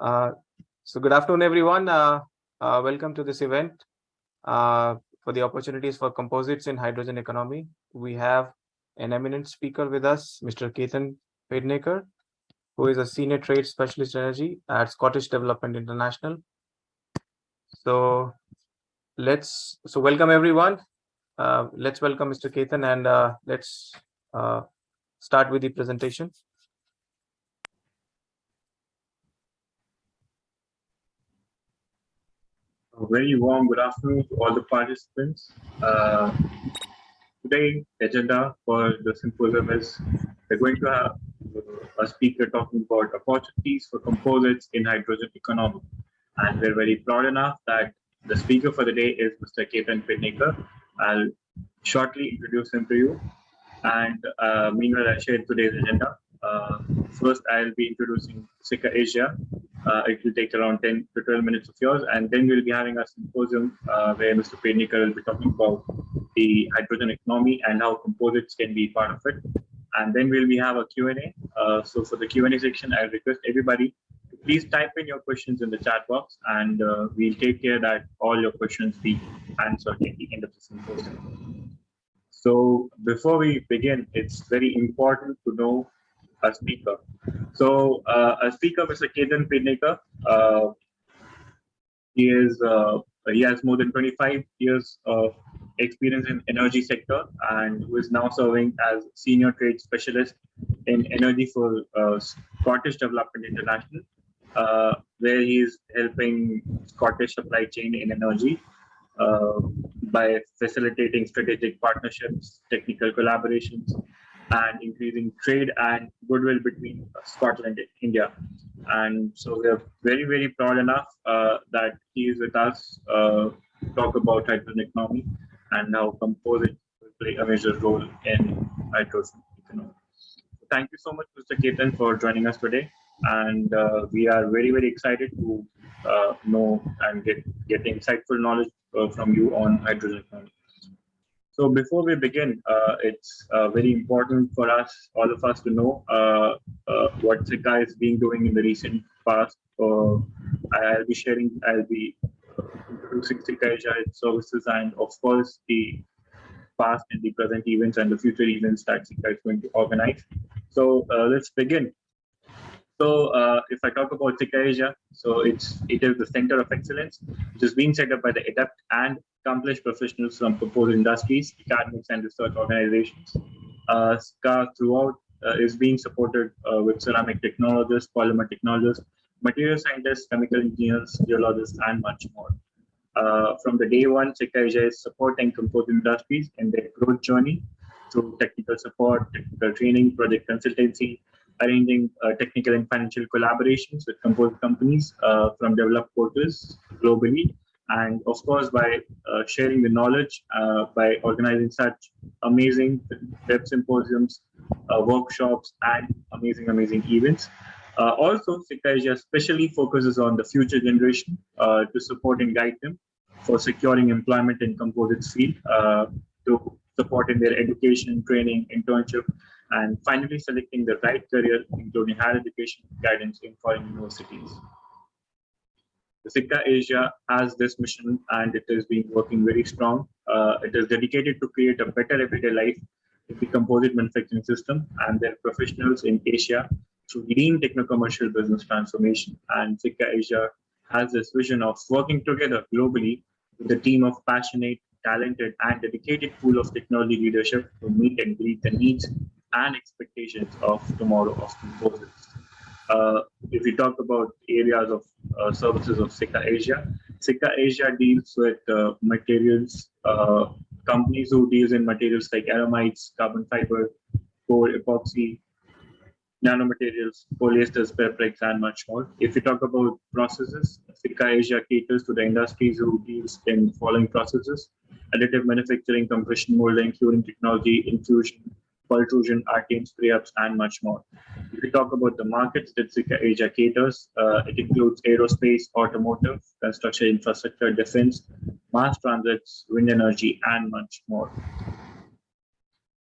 Uh, so good afternoon, everyone. Welcome to this event for the opportunities for composites in hydrogen economy. We have an eminent speaker with us, Mr. Ketan Pednekar, who is a senior trade specialist energy at Scottish Development International. So welcome everyone. Let's welcome Mr. Ketan and let's start with the presentation. A very warm good afternoon to all the participants. Today, agenda for the symposium is we're going to have a speaker talking about opportunities for composites in hydrogen economy. And we're very proud enough that the speaker for the day is Mr. Ketan Pednekar. I'll shortly introduce him to you. And meanwhile, I'll share today's agenda. First, I'll be introducing CECA Asia. It will take around 10 to 12 minutes of yours, and then we'll be having a symposium where Mr. Pednekar will be talking about the hydrogen economy and how composites can be part of it. And then we'll have a Q&A. So for the Q&A section, I request everybody to please type in your questions in the chat box, and we'll take care that all your questions be answered at the end of the symposium. So before we begin, it's very important to know a speaker. So a speaker, Mr. Ketan Pednekar, he has more than 25 years of experience in energy sector and who is now serving as senior trade specialist in energy for Scottish Development International, where he is helping Scottish supply chain in energy by facilitating strategic partnerships, technical collaborations, and increasing trade and goodwill between Scotland and India. And so we are very, very proud enough that he is with us to talk about hydrogen economy and how composites will play a major role in hydrogen economy. Thank you so much, Mr. Ketan, for joining us today. And we are very, very excited to know and get insightful knowledge from you on hydrogen economy. So before we begin, it's very important for us, all of us, to know what CECA is being doing in the recent past. I'll be introducing CECA Asia, its services, and of course the past and the present events and the future events that CECA is going to organize. So let's begin. So if I talk about CECA Asia, so it is the center of excellence, which is being set up by the adept and accomplished professionals from proposed industries, academics, and research organizations. CECA throughout is being supported with ceramic technologists, polymer technologists, material scientists, chemical engineers, geologists, and much more. From the day one, CECA Asia is supporting composite industries in their growth journey through technical support, technical training, project consultancy, arranging technical and financial collaborations with composite companies from developed portals globally, and of course by sharing the knowledge by organizing such amazing web symposiums, workshops, and amazing events. Also, CECA Asia especially focuses on the future generation to support and guide them for securing employment in composites field, to support in their education, training, internship, and finally selecting the right career, including higher education guidance in foreign universities. The CECA Asia has this mission and it has been working very strong. It is dedicated to create a better everyday life in the composite manufacturing system and their professionals in Asia through lean techno-commercial business transformation. And CECA Asia has this vision of working together globally with a team of passionate, talented, and dedicated pool of technology leadership to meet and greet the needs and expectations of tomorrow of composites. If we talk about areas of services of CECA Asia deals with materials, companies who deals in materials like aramides, carbon fiber, core, epoxy, nanomaterials, polyesters, fabrics, and much more. If we talk about processes, CECA Asia caters to the industries who deals in the following processes: additive manufacturing, compression molding, curing technology, infusion, pultrusion, RTM spray-ups, and much more. If we talk about the markets that CECA Asia caters, it includes aerospace, automotive, construction infrastructure, defense, mass transits, wind energy, and much more.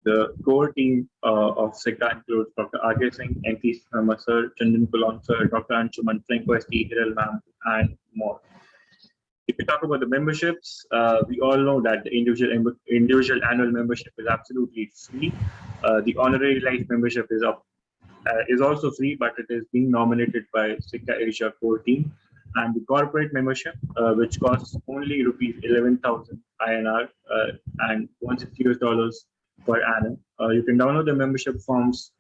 The core team of CECA includes Dr. R.K. Singh, NT Sharma sir, Chandan Kulon sir, Dr. Anshuman, Franco S.T. Hiral ma'am, and more. If we talk about the memberships, we all know that the individual annual membership is absolutely free. The honorary life membership is also free, but it is being nominated by CECA Asia core team. And the corporate membership, which costs only rupees 11,000 INR and $160 per annum. You can download the membership forms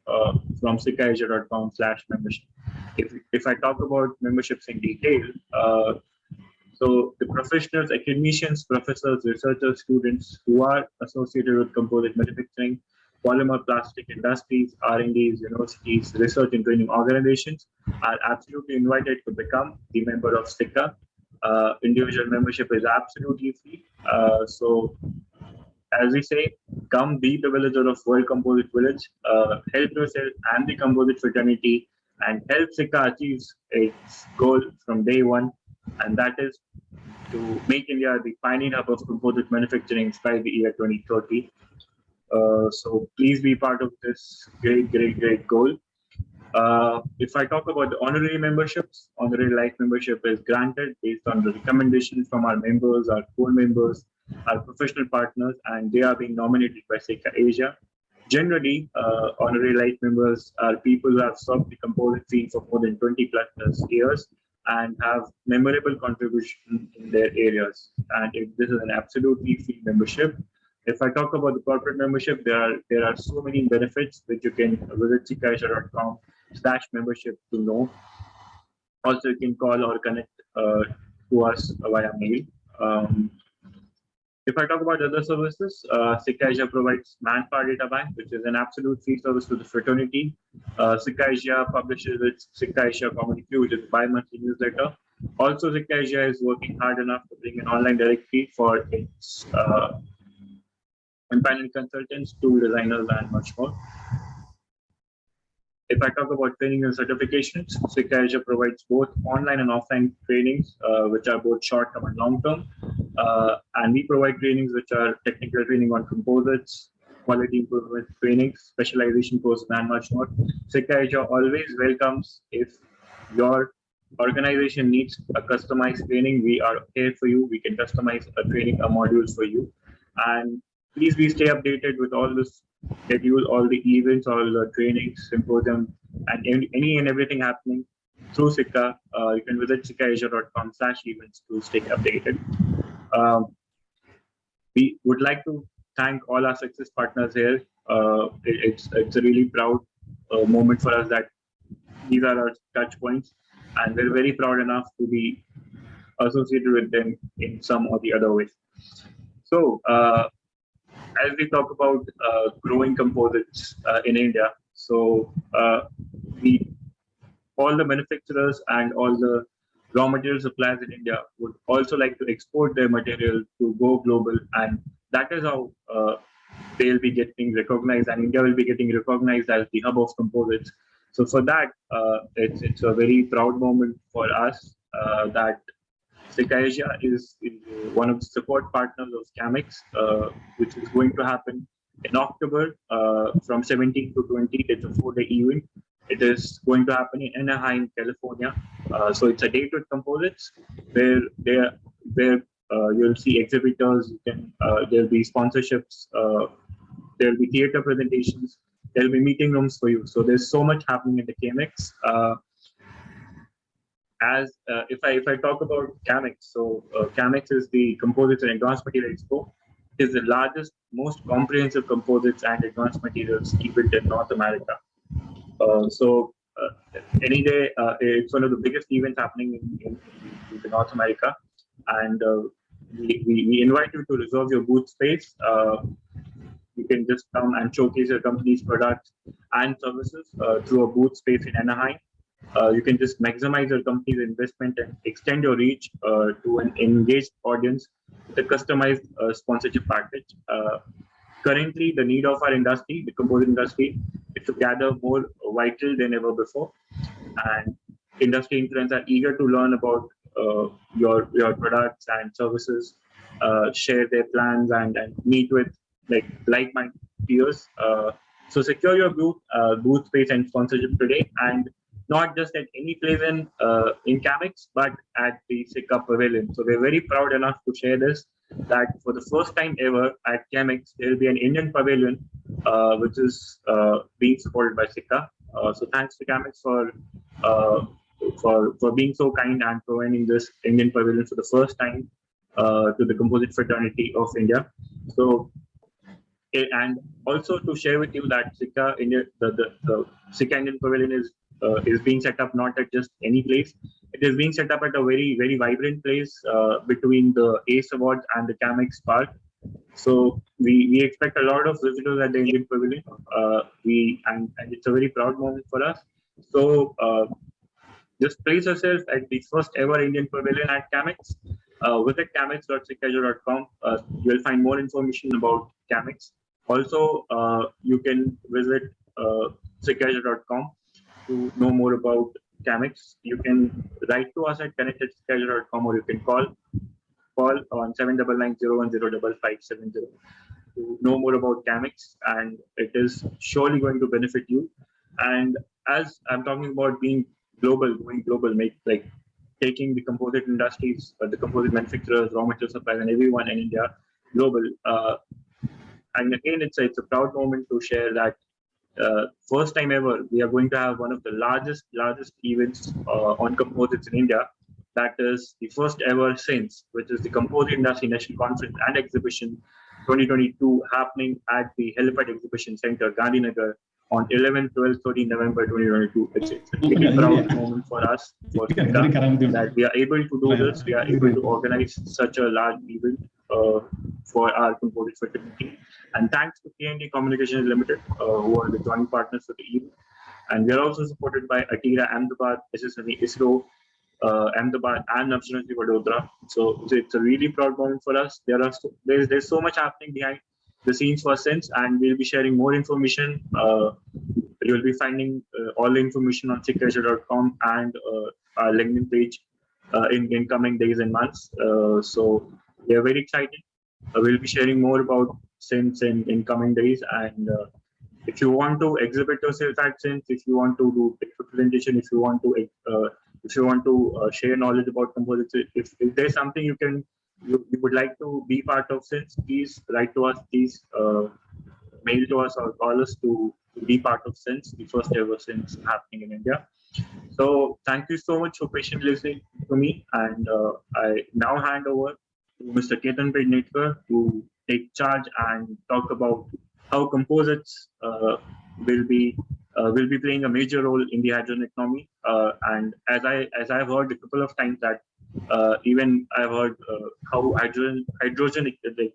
from cecaAsia.com/membership. If I talk about memberships in detail, so the professionals, academicians, professors, researchers, students who are associated with composite manufacturing, polymer plastic industries, R&Ds, universities, research and training organizations are absolutely invited to become the member of CECA. Individual membership is absolutely free. So as we say, come be the villager of World Composite Village, help yourself and the composite fraternity, and help CECA achieve its goal from day one, and that is to make India the pioneer hub of composite manufacturing by the year 2030. So please be part of this great goal. If I talk about the honorary memberships, honorary life membership is granted based on the recommendations from our members, our core members, our professional partners, and they are being nominated by CECA Asia. Generally, honorary life members are people who have served the composite field for more than 20 plus years and have memorable contribution in their areas. And this is an absolutely free membership. If I talk about the corporate membership, there are so many benefits that you can visit cecaAsia.com/membership to know. Also, you can call or connect to us via mail. If I talk about other services, CECA Asia provides Manpower Data Bank, which is an absolute free service to the fraternity. CECA Asia publishes its CECA Asia Community, which is a bi-monthly newsletter. Also, CECA Asia is working hard enough to bring an online directory for its companion consultants, tool designers, and much more. If I talk about training and certifications, CECA Asia provides both online and offline trainings, which are both short-term and long-term. And we provide trainings which are technical training on composites, quality improvement trainings, specialization courses, and much more. CECA Asia always welcomes if your organization needs a customized training. We are here for you. We can customize a training, a module for you. And please stay updated with all this schedule, all the events, all the trainings, symposium, and any and everything happening through CECA. You can visit cecaAsia.com/events to stay updated. We would like to thank all our success partners here. It's a really proud moment for us that these are our touch points, and we're very proud enough to be associated with them in some or the other ways. So, as we talk about growing composites in India, so all the manufacturers and all the raw material suppliers in India would also like to export their material to go global, and that is how they'll be getting recognized, and India will be getting recognized as the hub of composites. So for that, it's a very proud moment for us that CECA Asia is one of the support partners of CAMEX, which is going to happen in October from 17 to 20. It's a 4-day event. It is going to happen in Anaheim, California. So it's a date with composites where you'll see exhibitors. There'll be sponsorships. There'll be theater presentations. There'll be meeting rooms for you. So there's so much happening in the CAMEX. If I talk about CAMEX, so CAMEX is the Composites and Advanced Material Expo. It is the largest, most comprehensive composites and advanced materials event in North America. Any day, it's one of the biggest events happening in North America, and we invite you to reserve your booth space. You can just come and showcase your company's products and services through a booth space in Anaheim. You can just maximize your company's investment and extend your reach to an engaged audience with a customized sponsorship package. Currently, the need of our industry, the composite industry, is to gather more vital than ever before. And industry influencers are eager to learn about your products and services, share their plans, and meet with like-minded tiers. So secure your booth space and sponsorship today, and not just at any place in CAMEX, but at the CECA Pavilion. So we're very proud enough to share this, that for the first time ever at CAMEX, there will be an Indian pavilion, which is being supported by CECA. So thanks to CAMEX for being so kind and providing this Indian pavilion for the first time to the composite fraternity of India. So, and also to share with you that CECA India, the CECA Indian Pavilion is being set up not at just any place. It is being set up at a very vibrant place between the ACE Awards and the CAMEX Park. So we expect a lot of visitors at the Indian Pavilion. And it's a very proud moment for us. So just place yourself at the first ever Indian Pavilion at CAMEX. Visit camex.secajo.com. You'll find more information about CAMEX. Also, you can visit secajo.com to know more about CAMEX. You can write to us at connect@secajo.com, or you can call on 7990105570 to know more about CAMEX, and it is surely going to benefit you. And as I'm talking about being global, going global, taking the composite industries, the composite manufacturers, raw material suppliers, and everyone in India global. And again, it's a proud moment to share that first time ever, we are going to have one of the largest events on composites in India. That is the first ever SINS, which is the Composite Industry National Conference and Exhibition 2022, happening at the Helipad Exhibition Center, Gandhinagar, on 11, 12, 13 November 2022. It's a really proud moment for us, for CECA, that we are able to do this. We are able to organize such a large event for our composite fraternity. And thanks to K&D Communications Limited, who are the joint partners for the event. And we are also supported by Atira Ahmedabad, SSME ISRO, Ahmedabad, and National Vadodara. So it's a really proud moment for us. There's so much happening behind the scenes for SINS, and we'll be sharing more information. You'll be finding all the information on secajo.com and our LinkedIn page in coming days and months. So we are very excited. We'll be sharing more about SINS in coming days. And if you want to exhibit yourself at SINS, if you want to do presentation, if you want to share knowledge about composites, if there's something you would like to be part of SINS, please write to us, please mail to us or call us to be part of SINS, the first ever SINS happening in India. So thank you so much for patiently listening to me, and I now hand over to Mr. Ketan Pednekar to take charge and talk about how composites will be playing a major role in the hydrogen economy. And as I've heard a couple of times that even I've heard how hydrogen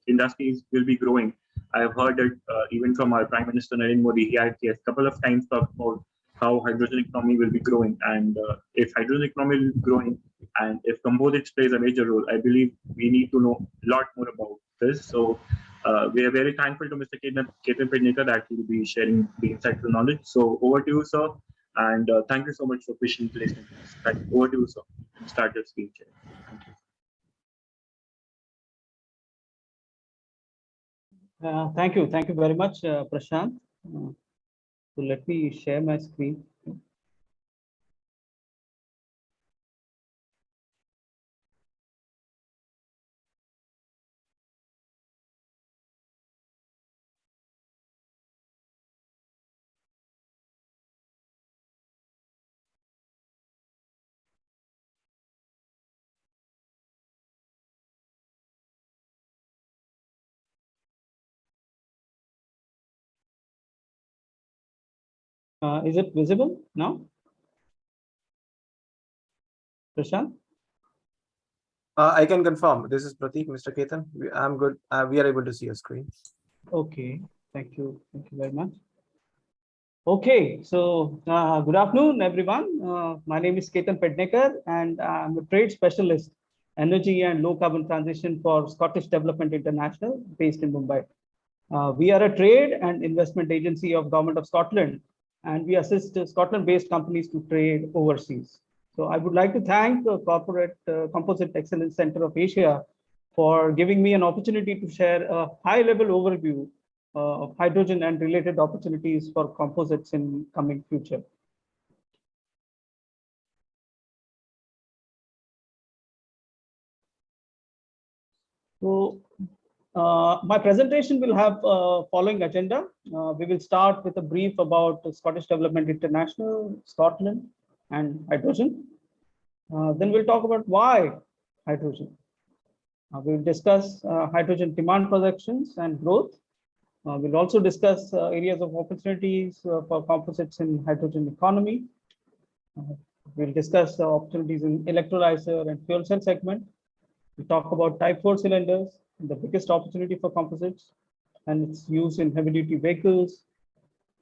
industries will be growing. I've heard it even from our Prime Minister Narendra Modi. He has a couple of times talked about how hydrogen economy will be growing, and if hydrogen economy is growing, and if composites plays a major role, I believe we need to know a lot more about this. So we are very thankful to Mr. Ketan Pednekar that he will be sharing the insightful knowledge. So over to you, sir, and thank you so much for patiently listening to us. Over to you, sir. Start your speech. Thank you. Thank you very much, Prashant. So let me share my screen. Is it visible now, Prashant? I can confirm. This is Pratik, Mr. Ketan. I'm good. We are able to see your screen. Okay, thank you. Thank you very much. Okay, so good afternoon, everyone. My name is Ketan Pednekar, and I'm a trade specialist, energy and low carbon transition for Scottish Development International, based in Mumbai. We are a trade and investment agency of Government of Scotland, and we assist Scotland-based companies to trade overseas. So I would like to thank the Composite Excellence Center of Asia for giving me an opportunity to share a high-level overview of hydrogen and related opportunities for composites in coming future. So my presentation will have following agenda. We will start with a brief about Scottish Development International, Scotland, and hydrogen. Then we'll talk about why hydrogen. We'll discuss hydrogen demand projections and growth. We'll also discuss areas of opportunities for composites in hydrogen economy. We'll discuss opportunities in electrolyzer and fuel cell segment. We'll talk about type 4 cylinders, the biggest opportunity for composites, and its use in heavy-duty vehicles,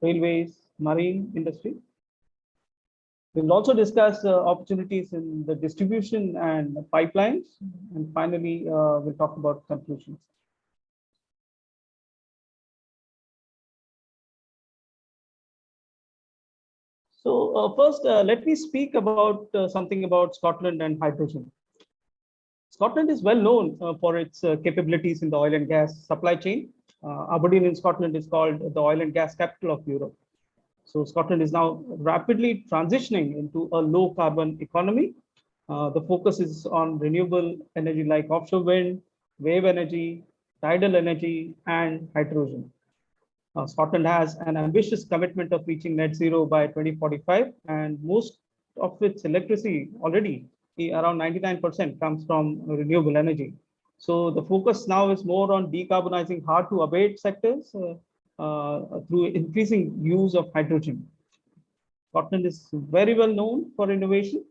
railways, marine industry. We'll also discuss opportunities in the distribution and pipelines. And finally, we'll talk about conclusions. So first, let me speak about something about Scotland and hydrogen. Scotland is well known for its capabilities in the oil and gas supply chain. Aberdeen in Scotland is called the oil and gas capital of Europe. So Scotland is now rapidly transitioning into a low carbon economy. The focus is on renewable energy like offshore wind, wave energy, tidal energy, and hydrogen. Scotland has an ambitious commitment of reaching net zero by 2045, and most of its electricity already, around 99%, comes from renewable energy. So the focus now is more on decarbonizing hard to abate sectors through increasing use of hydrogen. Scotland is very well known for innovation.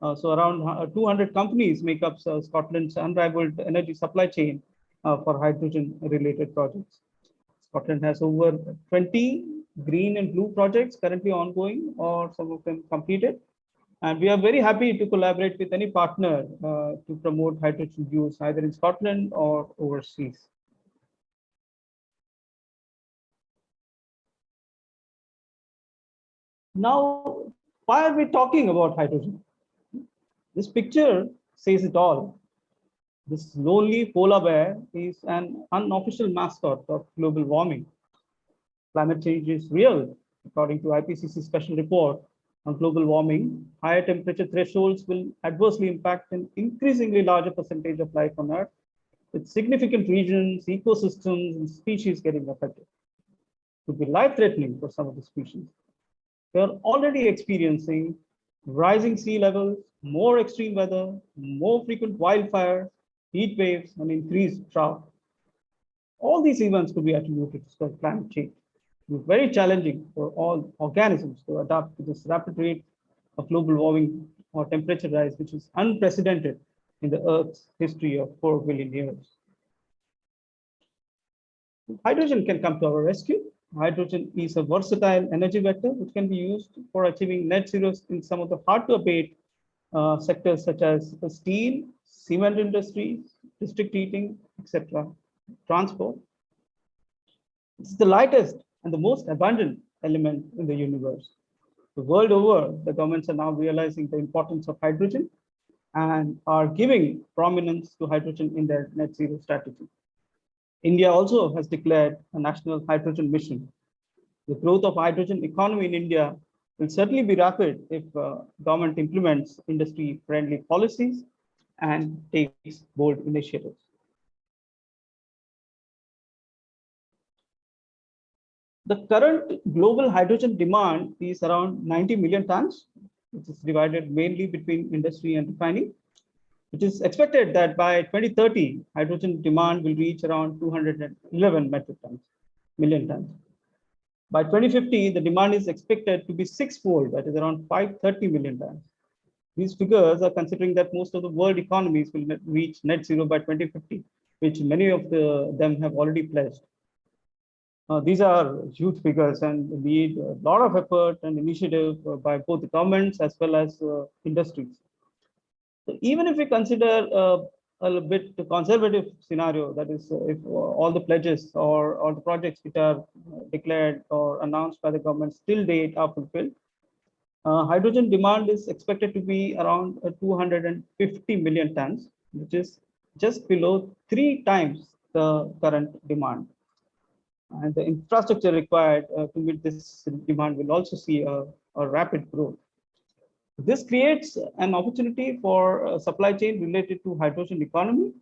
So around 200 companies make up Scotland's unrivaled energy supply chain for hydrogen related projects. Scotland has over 20 green and blue projects currently ongoing, or some of them completed. And we are very happy to collaborate with any partner to promote hydrogen use either in Scotland or overseas. Now, why are we talking about hydrogen? This picture says it all. This lonely polar bear is an unofficial mascot of global warming. Climate change is real. According to IPCC special report on global warming, higher temperature thresholds will adversely impact an increasingly larger percentage of life on Earth, with significant regions, ecosystems, and species getting affected. It could be life-threatening for some of the species. We are already experiencing rising sea levels, more extreme weather, more frequent wildfires, heat waves, and increased drought. All these events could be attributed to climate change. It is very challenging for all organisms to adapt to this rapid rate of global warming or temperature rise, which is unprecedented in the Earth's history of 4 billion years. Hydrogen can come to our rescue. Hydrogen is a versatile energy vector which can be used for achieving net zero in some of the hard to abate sectors such as steel, cement industries, district heating, etc., transport. It's the lightest and the most abundant element in the universe. The world over, the governments are now realizing the importance of hydrogen and are giving prominence to hydrogen in their net zero strategy. India also has declared a national hydrogen mission. The growth of hydrogen economy in India will certainly be rapid if government implements industry-friendly policies and takes bold initiatives. The current global hydrogen demand is around 90 million tons, which is divided mainly between industry and refining. It is expected that by 2030, hydrogen demand will reach around 211 million tons. By 2050, the demand is expected to be sixfold, that is around 530 million tons. These figures are considering that most of the world economies will reach net zero by 2050, which many of them have already pledged. These are huge figures and need a lot of effort and initiative by both the governments as well as industries. So even if we consider a bit conservative scenario, that is, if all the pledges or the projects which are declared or announced by the government till date are fulfilled, hydrogen demand is expected to be around 250 million tons, which is just below 3 times the current demand. And the infrastructure required to meet this demand will also see a rapid growth. This creates an opportunity for supply chain related to hydrogen economy,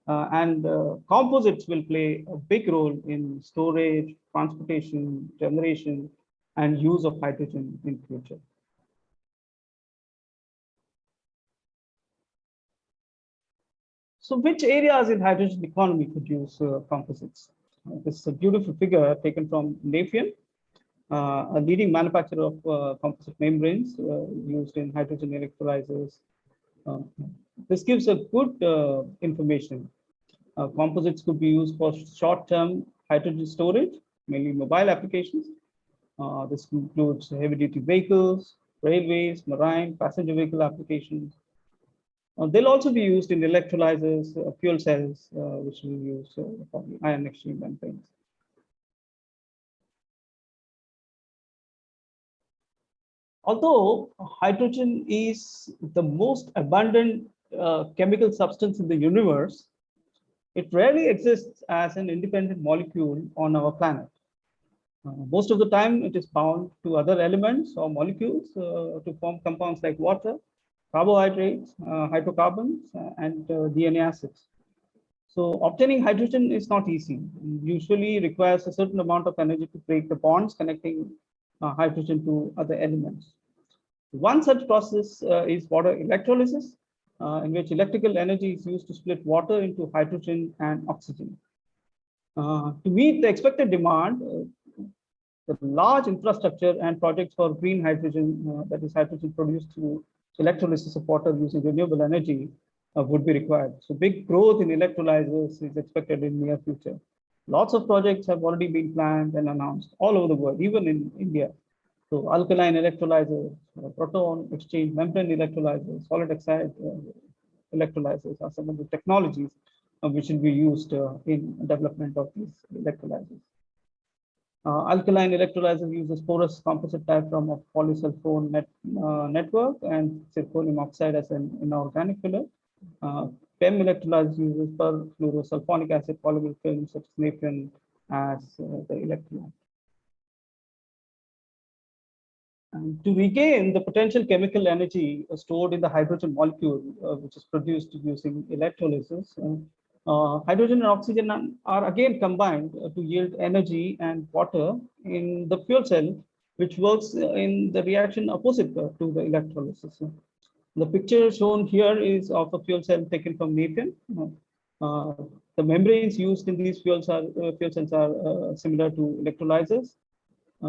and composites will play a big role in storage, transportation, generation, and use of hydrogen in future. So which areas in hydrogen economy could use composites? This is a beautiful figure taken from Nafian, a leading manufacturer of composite membranes used in hydrogen electrolyzers. This gives a good information. Composites could be used for short-term hydrogen storage, mainly mobile applications. This includes heavy-duty vehicles, railways, marine, passenger vehicle applications. They'll also be used in electrolyzers, fuel cells, which will use for the ion exchange membranes. Although hydrogen is the most abundant chemical substance in the universe, it rarely exists as an independent molecule on our planet. Most of the time, it is bound to other elements or molecules to form compounds like water, carbohydrates, hydrocarbons, and DNA acids. So obtaining hydrogen is not easy. It usually requires a certain amount of energy to break the bonds connecting hydrogen to other elements. One such process is water electrolysis, in which electrical energy is used to split water into hydrogen and oxygen. To meet the expected demand, the large infrastructure and projects for green hydrogen, that is hydrogen produced through electrolysis of water using renewable energy, would be required. So big growth in electrolyzers is expected in near future. Lots of projects have already been planned and announced all over the world, even in India. So alkaline electrolyzers, proton exchange membrane electrolyzers, solid oxide electrolyzers are some of the technologies which will be used in development of these electrolyzers. Alkaline electrolyzer uses porous composite diaphragm of polysulfone network and zirconium oxide as an inorganic filler. PEM electrolyzer uses perfluorosulfonic acid polymer films such as Nafian as the electrolyte. And to regain the potential chemical energy stored in the hydrogen molecule, which is produced using electrolysis, hydrogen and oxygen are again combined to yield energy and water in the fuel cell, which works in the reaction opposite to the electrolysis. The picture shown here is of a fuel cell taken from Nafian. The membranes used in these fuel cells are similar to electrolyzers.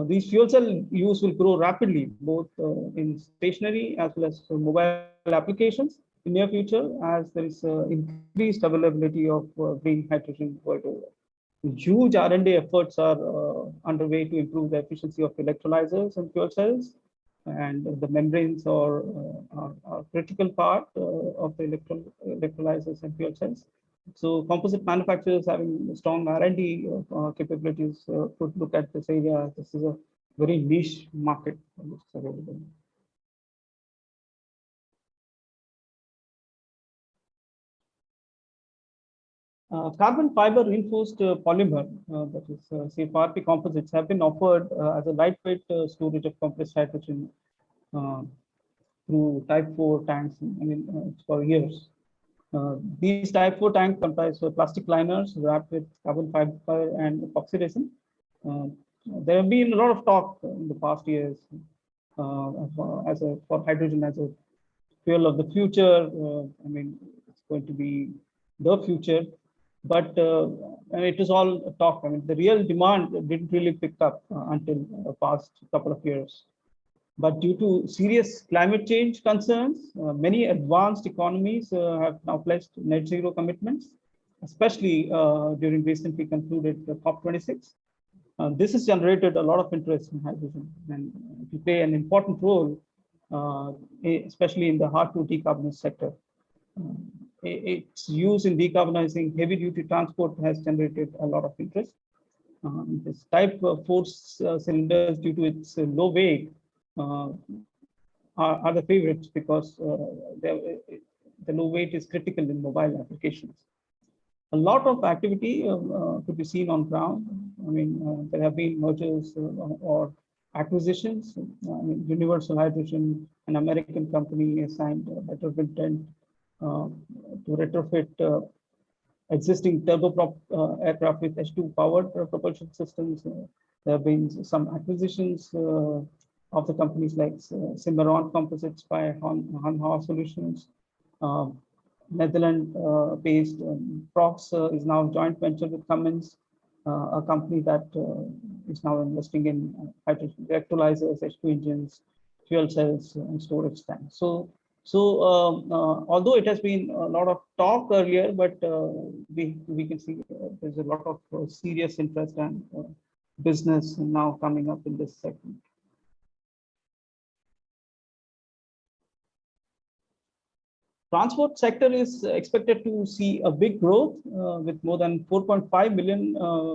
These fuel cell use will grow rapidly, both in stationary as well as mobile applications in near future, as there is increased availability of green hydrogen worldwide. Huge R&D efforts are underway to improve the efficiency of electrolyzers and fuel cells, and the membranes are a critical part of the electrolyzers and fuel cells. So composite manufacturers having strong R&D capabilities could look at this area. This is a very niche market which is available. Carbon fiber reinforced polymer, that is CFRP composites, have been offered as a lightweight storage of compressed hydrogen through Type 4 tanks, for years. These Type 4 tanks comprise plastic liners wrapped with carbon fiber and epoxy resin. There have been a lot of talk in the past years for hydrogen as a fuel of the future. It's going to be the future, but it was all talk. The real demand didn't really pick up until the past couple of years. But due to serious climate change concerns, many advanced economies have now pledged net zero commitments, especially during recently concluded the COP26. This has generated a lot of interest in hydrogen, and it will play an important role, especially in the hard-to decarbonize sector. Its use in decarbonizing heavy-duty transport has generated a lot of interest. This Type 4 cylinders, due to its low weight, are the favorites because the low weight is critical in mobile applications. A lot of activity could be seen on ground. I mean, there have been mergers or acquisitions. I mean, Universal Hydrogen, an American company, has signed a letter of intent to retrofit existing turboprop aircraft with H2 powered propulsion systems. There have been some acquisitions of the companies like Cimarron Composites by Hanwha Solutions. Netherlands-based Prox is now joint venture with Cummins, a company that is now investing in hydrogen electrolyzers, H2 engines, fuel cells, and storage tanks. So although it has been a lot of talk earlier, but we can see there's a lot of serious interest and business now coming up in this segment. Transport sector is expected to see a big growth with more than 4.5 million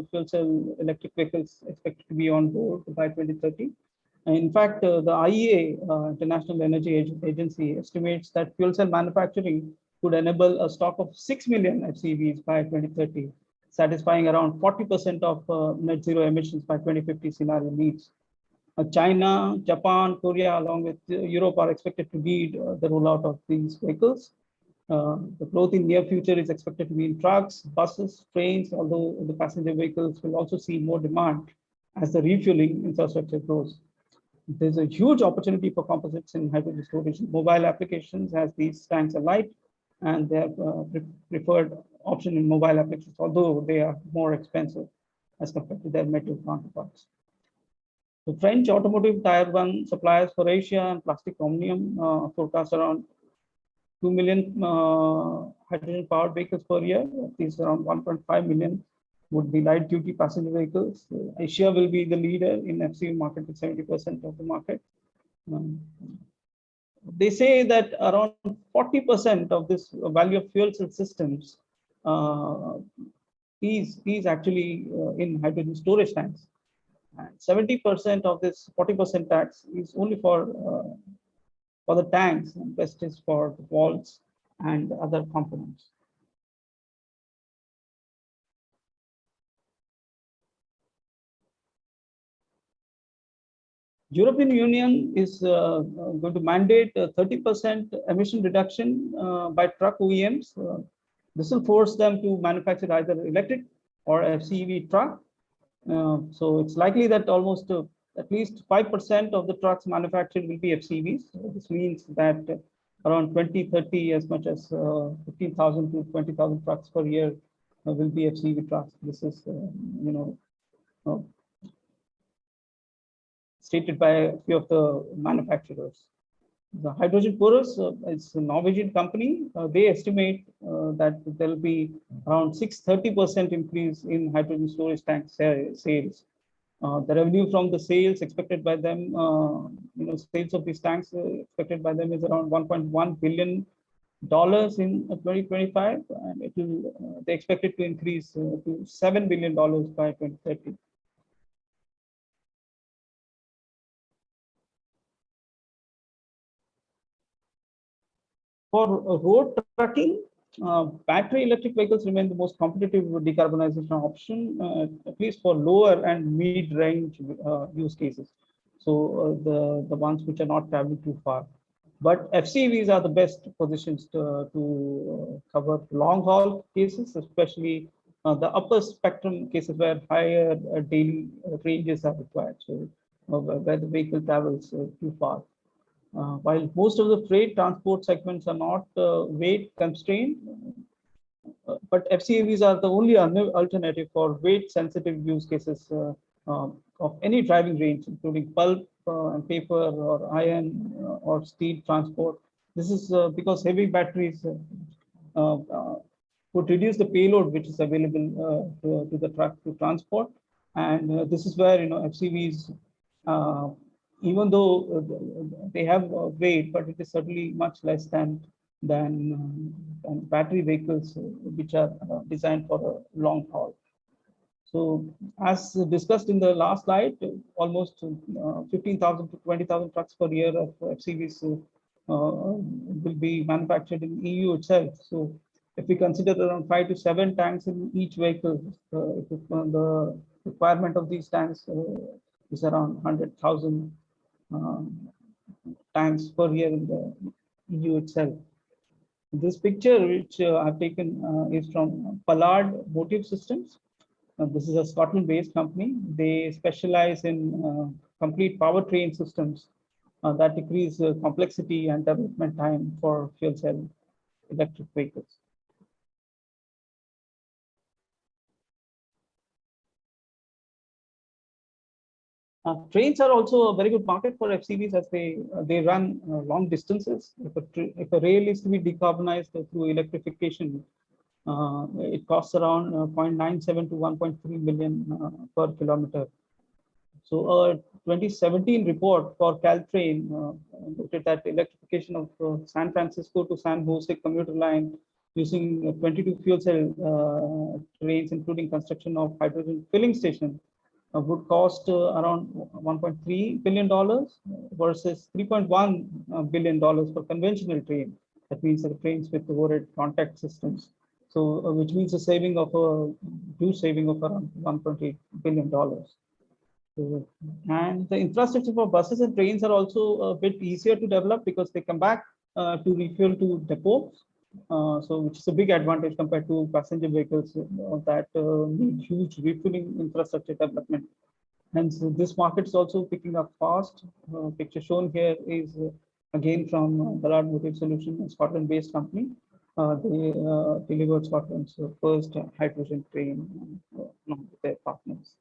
fuel cell electric vehicles expected to be on board by 2030. And in fact, the IEA, International Energy Agency, estimates that fuel cell manufacturing could enable a stock of 6 million FCVs by 2030, satisfying around 40% of net zero emissions by 2050 scenario needs. China, Japan, Korea, along with Europe, are expected to lead the rollout of these vehicles. The growth in near future is expected to be in trucks, buses, trains, although the passenger vehicles will also see more demand as the refueling infrastructure grows. There's a huge opportunity for composites in hydrogen storage mobile applications, as these tanks are light and they are preferred option in mobile applications, although they are more expensive as compared to their metal counterparts. The French automotive Tier 1 suppliers for Asia and Plastic Omnium forecast around 2 million hydrogen-powered vehicles per year. These around 1.5 million would be light-duty passenger vehicles. Asia will be the leader in FCV market with 70% of the market. They say that around 40% of this value of fuel cell systems is actually in hydrogen storage tanks. And 70% of this 40% tax is only for the tanks, and rest is for the valves and other components. European Union is going to mandate 30% emission reduction by truck OEMs. This will force them to manufacture either electric or FCEV truck. So it's likely that almost at least 5% of the trucks manufactured will be FCVs. This means that around 2030, as much as 15,000 to 20,000 trucks per year will be FCV trucks. This is, stated by a few of the manufacturers. The Hydrogen Porous is a Norwegian company. They estimate that there will be around 630% increase in hydrogen storage tank sales. The revenue from the sales expected by them, sales of these tanks expected by them is around $1.1 billion in 2025, and it will they expect it to increase to $7 billion by 2030. For road trucking, battery electric vehicles remain the most competitive decarbonization option, at least for lower and mid-range use cases. So the ones which are not traveling too far. But FCVs are the best positions to cover long-haul cases, especially the upper spectrum cases where higher daily ranges are required. So where the vehicle travels too far. While most of the freight transport segments are not weight constrained, but FCVs are the only alternative for weight sensitive use cases of any driving range, including pulp and paper or iron or steel transport. This is because heavy batteries would reduce the payload which is available to the truck to transport. And this is where FCVs even though they have weight, but it is certainly much less than battery vehicles, which are designed for a long haul. So, as discussed in the last slide, almost 15,000 to 20,000 trucks per year of FCVs will be manufactured in EU itself. So, if we consider around 5 to 7 tanks in each vehicle, the requirement of these tanks is around 100,000 tanks per year in the EU itself. This picture, which I've taken, is from Pollard Motive Systems. This is a Scotland-based company. They specialize in complete powertrain systems that decrease complexity and development time for fuel cell electric vehicles. Trains are also a very good market for FCVs as they run long distances. If a rail is to be decarbonized through electrification, it costs around 0.97 to 1.3 million per kilometer. So a 2017 report for Caltrain noted that electrification of San Francisco to San Jose commuter line using 22 fuel cell trains, including construction of hydrogen filling station, would cost around $1.3 billion versus $3.1 billion for conventional train. That means the trains with overhead contact systems. So, which means a saving of huge saving of around $1.8 billion. So, and the infrastructure for buses and trains are also a bit easier to develop because they come back to refuel to depots. So, which is a big advantage compared to passenger vehicles that need huge refueling infrastructure development. And so this market is also picking up fast. Picture shown here is again from Pollard Motive Solution, a Scotland-based company. They delivered Scotland's first hydrogen train along with their partners.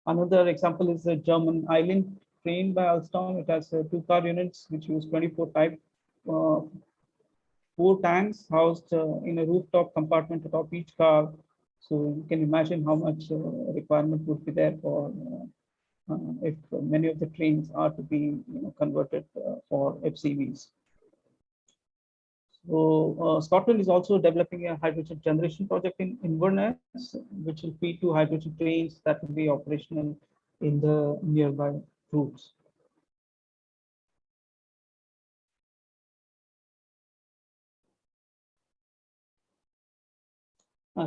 Another example is the German Island train by Alstom. It has 2 car units which use 24 type 4 tanks housed in a rooftop compartment atop each car. So you can imagine how much requirement would be there for if many of the trains are to be converted for FCVs. So Scotland is also developing a hydrogen generation project in Inverness, which will feed 2 hydrogen trains that will be operational in the nearby routes.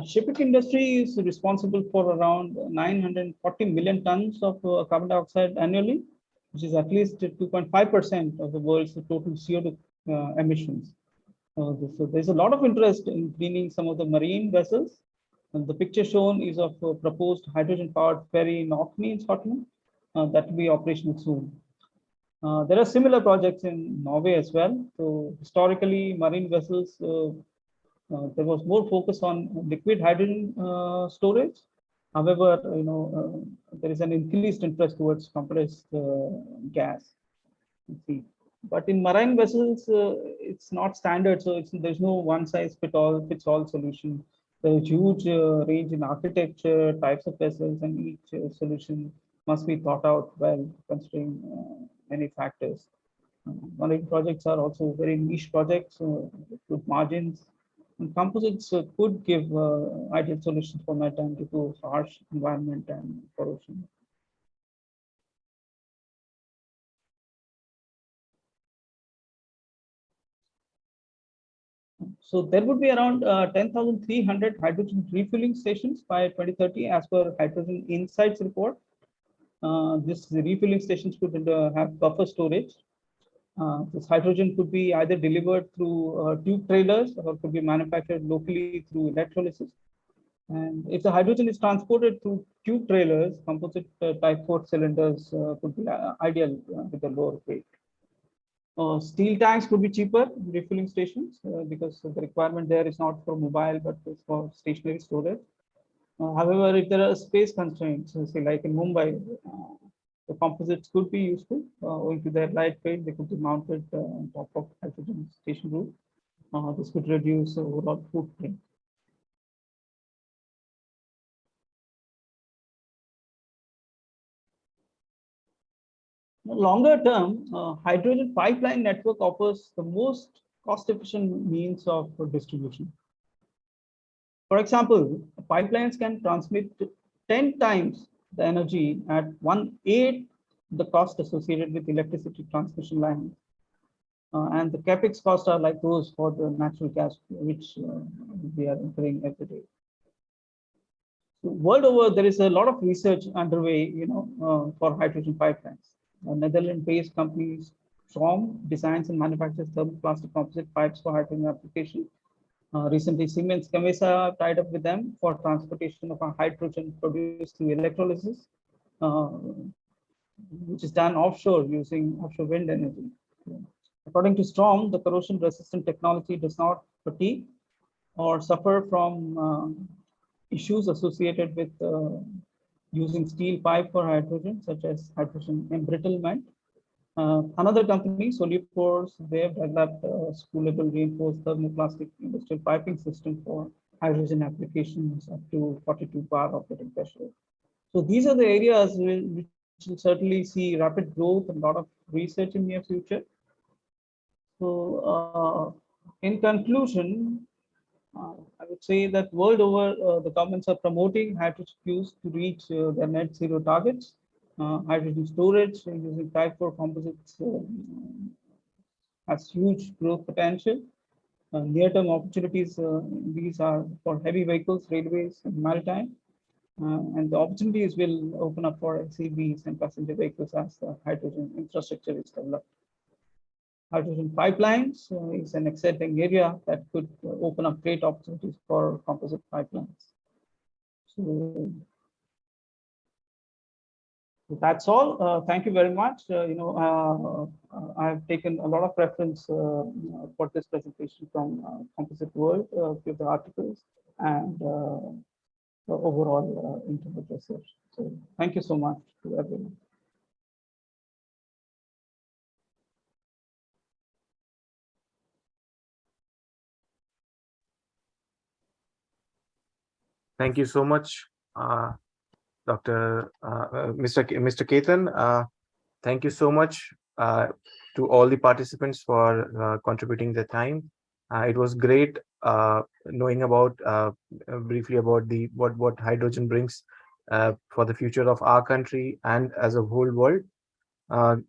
Shipping industry is responsible for around 940 million tons of carbon dioxide annually, which is at least 2.5% of the world's total CO2 emissions. So there's a lot of interest in cleaning some of the marine vessels. And the picture shown is of a proposed hydrogen-powered ferry in Orkney in Scotland that will be operational soon. There are similar projects in Norway as well. So historically, marine vessels there was more focus on liquid hydrogen storage. However, there is an increased interest towards compressed gas. But in marine vessels, it's not standard, so there's no one size fits all solution. There's huge range in architecture, types of vessels, and each solution must be thought out well, considering many factors. Marine projects are also very niche projects with margins. And composites could give ideal solutions for maritime due to harsh environment and corrosion. So there would be around 10,300 hydrogen refueling stations by 2030, as per Hydrogen Insights report. This refueling stations could have buffer storage. This hydrogen could be either delivered through tube trailers or could be manufactured locally through electrolysis. And if the hydrogen is transported through tube trailers, composite type 4 cylinders could be ideal with a lower weight. Steel tanks could be cheaper refueling stations because the requirement there is not for mobile but is for stationary storage. However, if there are space constraints, say like in Mumbai, the composites could be useful owing to their light weight. They could be mounted on top of hydrogen station roof. This could reduce overall footprint. Longer term, hydrogen pipeline network offers the most cost-efficient means of distribution. For example, pipelines can transmit 10 times the energy at 1/8 the cost associated with electricity transmission lines. and the capex costs are like those for the natural gas, which we are incurring every day. So world over, there is a lot of research underway, for hydrogen pipelines. Netherlands-based companies Storm designs and manufactures thermoplastic composite pipes for hydrogen application. Recently, Siemens Gamesa tied up with them for transportation of a hydrogen produced through electrolysis, uh, which is done offshore using offshore wind energy. According to Storm, the corrosion-resistant technology does not fatigue or suffer from issues associated with using steel pipe for hydrogen, such as hydrogen embrittlement. Another company, Solupors, they have developed a spoolable reinforced thermoplastic industrial piping system for hydrogen applications up to 42 bar operating pressure. So these are the areas which will certainly see rapid growth and a lot of research in near future. So in conclusion, I would say that world over, the governments are promoting hydrogen use to reach their net zero targets. Hydrogen storage using type 4 composites has huge growth potential. Near-term opportunities, these are for heavy vehicles, railways, and maritime. And the opportunities will open up for LCVs and passenger vehicles as the hydrogen infrastructure is developed. Hydrogen pipelines is an exciting area that could open up great opportunities for composite pipelines. So that's all. Thank you very much. I have taken a lot of reference for this presentation from Composite World, with the articles and the overall internet research. So thank you so much to everyone. Thank you so much, Mr. Ketan. Thank you so much to all the participants for contributing their time. It was great knowing about briefly about what hydrogen brings for the future of our country and as a whole world.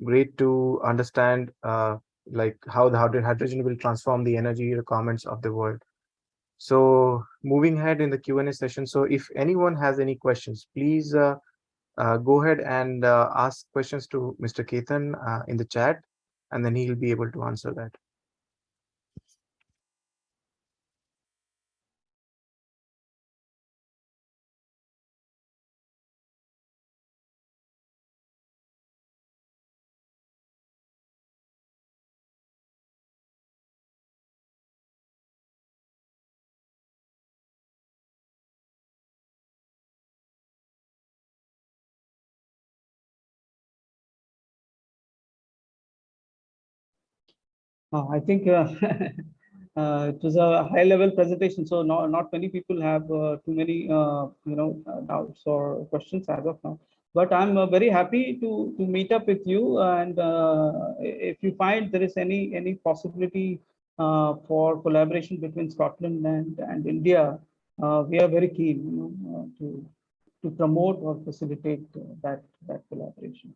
Great to understand like how the hydrogen will transform the energy requirements of the world. So moving ahead in the Q&A session. So if anyone has any questions, please go ahead and ask questions to Mr. Ketan in the chat, and then he'll be able to answer that. I think it was a high-level presentation, so not many people have too many doubts or questions as of now. But I'm very happy to meet up with you, and if you find there is any possibility for collaboration between Scotland and India, we are very keen, to promote or facilitate that collaboration.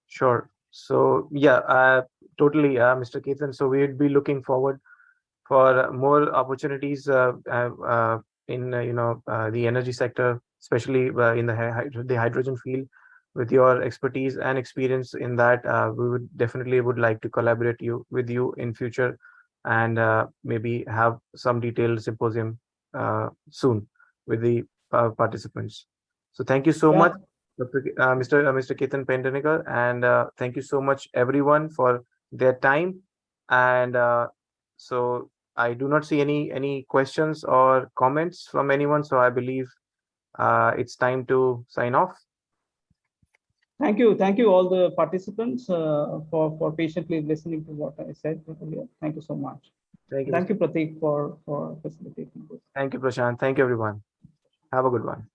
Sure. So yeah, totally, Mr. Ketan. So we'd be looking forward for more opportunities in the energy sector, especially in the hydrogen field. With your expertise and experience in that, we would definitely like to collaborate with you in future, and maybe have some detailed symposium soon with the participants. So thank you so much, Mr. Ketan Pednekar, and thank you so much everyone for their time. And so I do not see any questions or comments from anyone, so I believe it's time to sign off. Thank you all the participants for patiently listening to what I said earlier. Thank you so much. Thank you, Prateek, for facilitating this. Thank you, Prashant. Thank you, everyone. Have a good one.